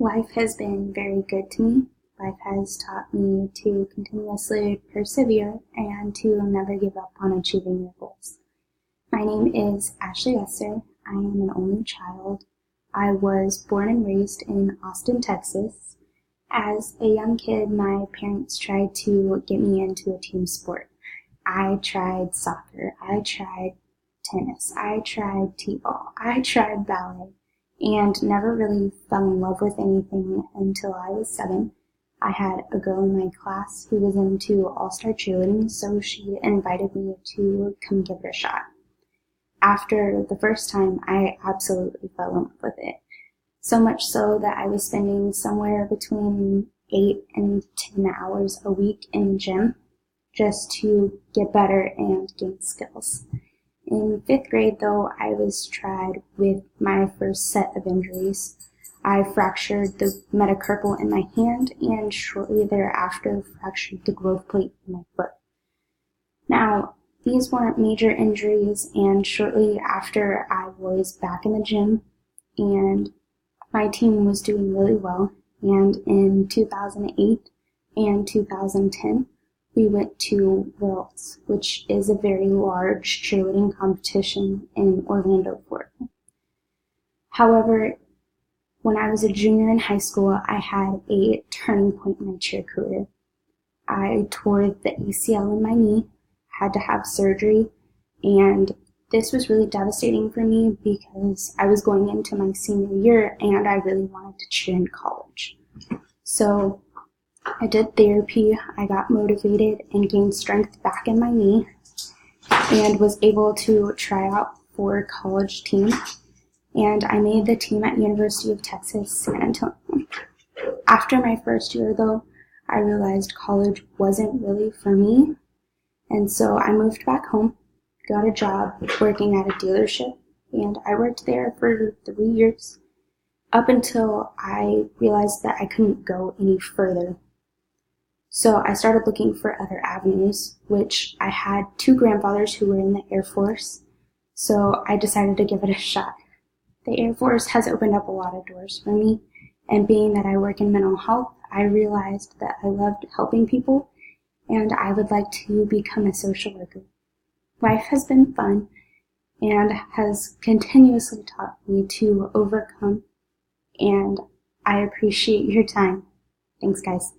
Life has been very good to me. Life has taught me to continuously persevere and to never give up on achieving your goals. My name is Ashley Esther. I am an only child. I was born and raised in Austin, Texas. As a young kid, my parents tried to get me into a team sport. I tried soccer, I tried tennis, I tried t-ball, I tried ballet, and never really fell in love with anything until I was 7. I had a girl in my class who was into all-star cheerleading, so she invited me to come give it a shot. After the first time, I absolutely fell in love with it. So much so that I was spending somewhere between 8 and 10 hours a week in the gym just to get better and gain skills. In 5th grade, though, I was tried with my first set of injuries. I fractured the metacarpal in my hand and shortly thereafter fractured the growth plate in my foot. Now, these weren't major injuries, and shortly after I was back in the gym and my team was doing really well, and in 2008 and 2010, we went to Worlds, which is a very large cheerleading competition in Orlando, Florida. However, when I was a junior in high school, I had a turning point in my cheer career. I tore the ACL in my knee, had to have surgery, and this was really devastating for me because I was going into my senior year and I really wanted to cheer in college. So I did therapy, I got motivated and gained strength back in my knee and was able to try out for a college team. And I made the team at University of Texas, San Antonio. After my first year, though, I realized college wasn't really for me. And so I moved back home, got a job working at a dealership, and I worked there for 3 years up until I realized that I couldn't go any further. So I started looking for other avenues, which I had 2 grandfathers who were in the Air Force, so I decided to give it a shot. The Air Force has opened up a lot of doors for me, and being that I work in mental health, I realized that I loved helping people, and I would like to become a social worker. Life has been fun and has continuously taught me to overcome, and I appreciate your time. Thanks, guys.